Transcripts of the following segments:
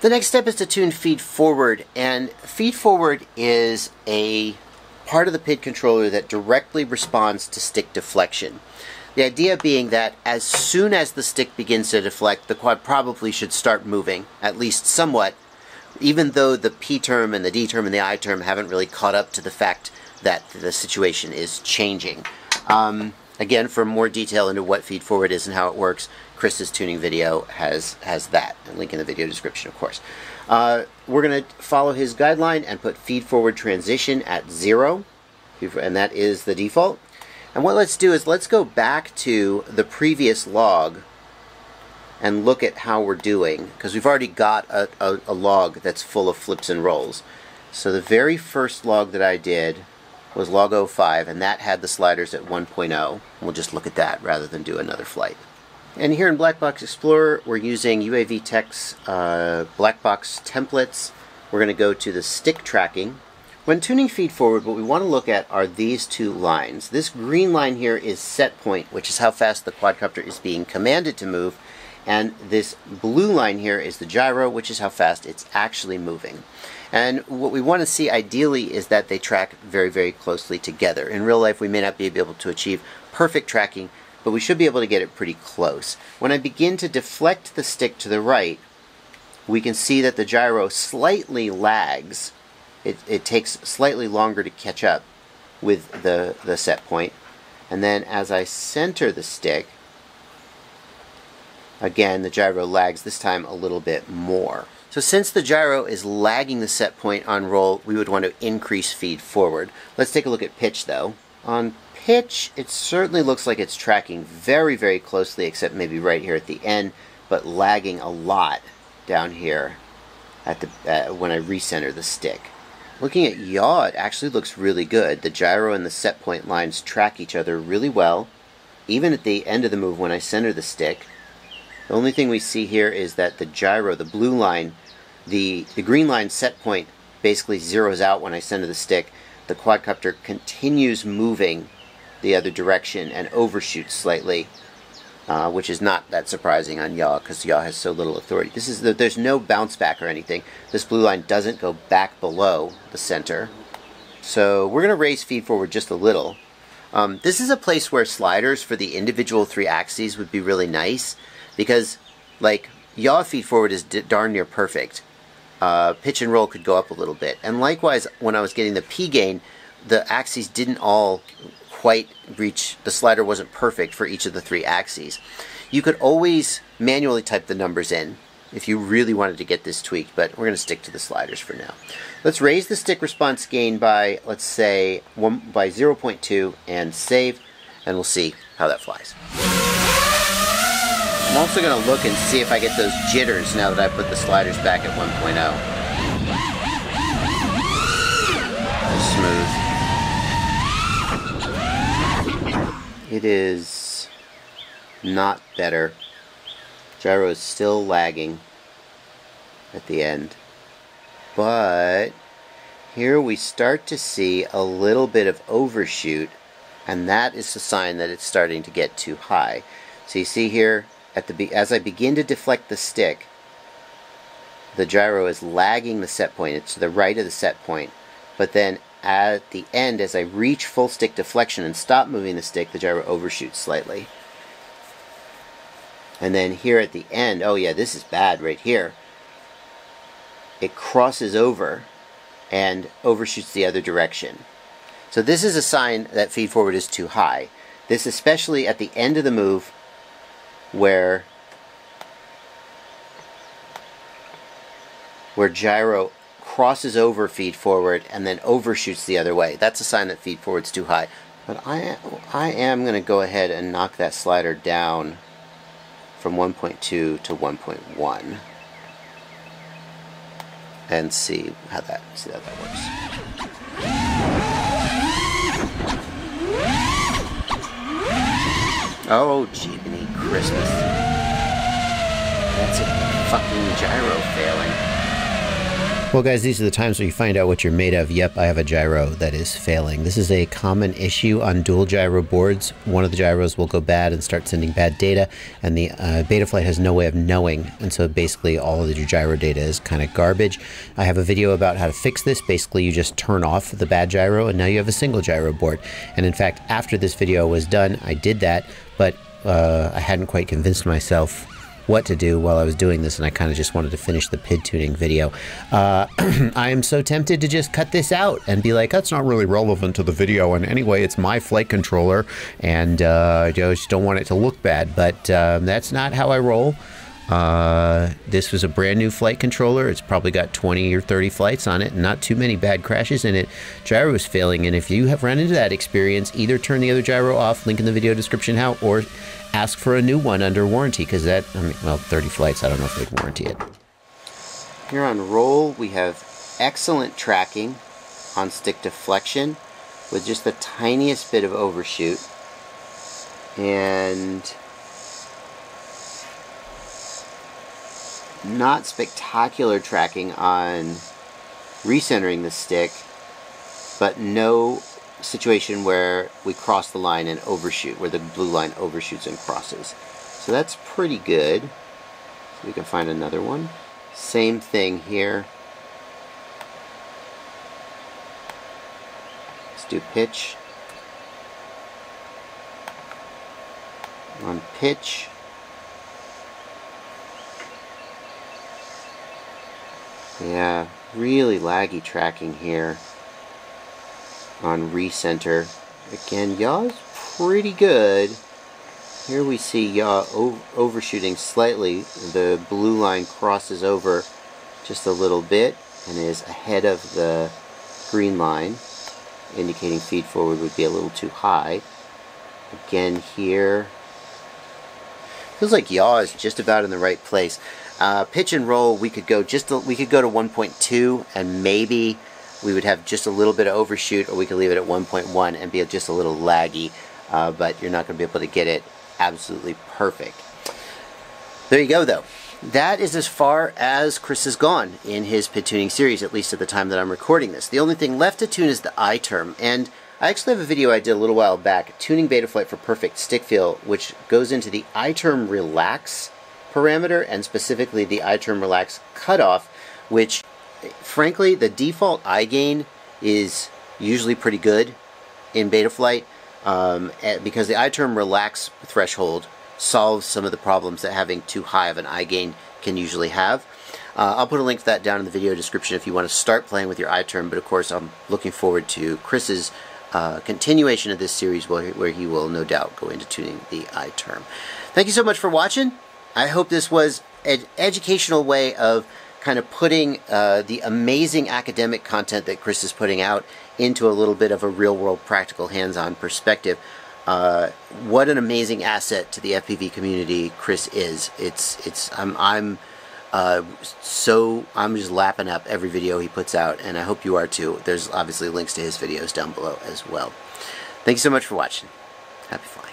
The next step is to tune feed forward, and feed forward is a part of the PID controller that directly responds to stick deflection. The idea being that as soon as the stick begins to deflect, the quad probably should start moving, at least somewhat, even though the P term and the D term and the I term haven't really caught up to the fact that the situation is changing. Again, for more detail into what feed forward is and how it works, Chris's tuning video has that. A link in the video description, of course. We're going to follow his guideline and put feed forward transition at 0, and that is the default. And what let's do is let's go back to the previous log and look at how we're doing, because we've already got a log that's full of flips and rolls. So the very first log that I did was log 05, and that had the sliders at 1.0. We'll just look at that rather than do another flight. And here in Blackbox Explorer, we're using UAV Tech's Blackbox templates. We're going to go to the stick tracking. When tuning feed forward, what we want to look at are these two lines. This green line here is set point, which is how fast the quadcopter is being commanded to move, and this blue line here is the gyro, which is how fast it's actually moving. And what we want to see ideally is that they track very, very closely together. In real life, we may not be able to achieve perfect tracking, but we should be able to get it pretty close. When I begin to deflect the stick to the right, we can see that the gyro slightly lags. It takes slightly longer to catch up with the set point. And then as I center the stick, again, the gyro lags, this time a little bit more. So since the gyro is lagging the set point on roll, we would want to increase feed forward. Let's take a look at pitch, though. On pitch, it certainly looks like it's tracking very, very closely, except maybe right here at the end, but lagging a lot down here at the when I recenter the stick. Looking at yaw, it actually looks really good. The gyro and the set point lines track each other really well, even at the end of the move when I center the stick. The only thing we see here is that the gyro, the blue line, the green line set point basically zeroes out when I center the stick. The quadcopter continues moving the other direction and overshoots slightly, which is not that surprising on yaw because yaw has so little authority. There's no bounce back or anything. This blue line doesn't go back below the center. So we're going to raise feed forward just a little. This is a place where sliders for the individual 3 axes would be really nice, because like yaw feed forward is darn near perfect. Pitch and roll could go up a little bit. And likewise, when I was getting the P gain, the axes didn't all quite reach, the slider wasn't perfect for each of the 3 axes. You could always manually type the numbers in if you really wanted to get this tweaked, but we're going to stick to the sliders for now. Let's raise the stick response gain by, let's say, by 0.2 and save, and we'll see how that flies. I'm also going to look and see if I get those jitters now that I put the sliders back at 1.0. Smooth. It is not better. Gyro is still lagging at the end. But here we start to see a little bit of overshoot, and that is a sign that it's starting to get too high. So you see here, as I begin to deflect the stick, the gyro is lagging the set point. It's to the right of the set point. But then at the end, as I reach full stick deflection and stop moving the stick, the gyro overshoots slightly. And then here at the end, oh yeah, this is bad right here. It crosses over and overshoots the other direction. So this is a sign that feed forward is too high. This especially at the end of the move where gyro crosses over feed forward and then overshoots the other way. That's a sign that feed forward's too high. But I am going to go ahead and knock that slider down from 1.2 to 1.1 and see how that works. Oh, Jiminy Christmas. That's a fucking gyro failing. Well guys, these are the times where you find out what you're made of. Yep, I have a gyro that is failing. This is a common issue on dual gyro boards. One of the gyros will go bad and start sending bad data, and the Betaflight has no way of knowing, and so basically all of your gyro data is kind of garbage. I have a video about how to fix this. Basically you just turn off the bad gyro and now you have a single gyro board. And in fact, after this video was done, I did that, but I hadn't quite convinced myself what to do while I was doing this, and I kind of just wanted to finish the PID tuning video. I am so tempted to just cut this out and be like, that's not really relevant to the video, and anyway, it's my flight controller, and I just don't want it to look bad, but that's not how I roll. This was a brand new flight controller. It's probably got 20 or 30 flights on it, and not too many bad crashes in it. Gyro is failing, and if you have run into that experience, either turn the other gyro off, link in the video description how, or ask for a new one under warranty, because that, I mean, well, 30 flights, I don't know if they'd warranty it. Here on roll, we have excellent tracking on stick deflection with just the tiniest bit of overshoot, and not spectacular tracking on recentering the stick, but no situation where we cross the line and overshoot, where the blue line overshoots and crosses. So that's pretty good. So we can find another one. Same thing here. Let's do pitch. On pitch, yeah, really laggy tracking here. On recenter, again, yaw's pretty good. Here we see yaw overshooting slightly. The blue line crosses over just a little bit and is ahead of the green line, indicating feed forward would be a little too high. Again here, feels like yaw is just about in the right place. Pitch and roll, we could go to 1.2 and maybe we would have just a little bit of overshoot, or we could leave it at 1.1 and be just a little laggy, but you're not going to be able to get it absolutely perfect. There you go though. That is as far as Chris has gone in his PID tuning series, at least at the time that I'm recording this. The only thing left to tune is the I term, and I actually have a video I did a little while back, tuning Betaflight for perfect stick feel, which goes into the I term relax parameter, and specifically the I term relax cutoff, which frankly the default I gain is usually pretty good in Betaflight, because the I term relax threshold solves some of the problems that having too high of an I gain can usually have. I'll put a link to that down in the video description if you want to start playing with your I term, but of course I'm looking forward to Chris's continuation of this series where he will no doubt go into tuning the I term. Thank you so much for watching. I hope this was an educational way of kind of putting the amazing academic content that Chris is putting out into a little bit of a real-world, practical, hands-on perspective. What an amazing asset to the FPV community Chris is. I'm just lapping up every video he puts out, and I hope you are too. There's obviously links to his videos down below as well. Thank you so much for watching. Happy flying.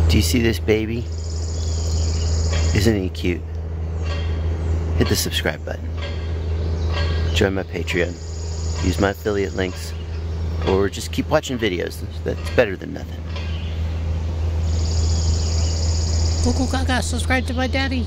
Do you see this baby? Isn't he cute? Hit the subscribe button. Join my Patreon. Use my affiliate links. Or just keep watching videos. That's better than nothing. Cuckoo Gaga, subscribe to my daddy.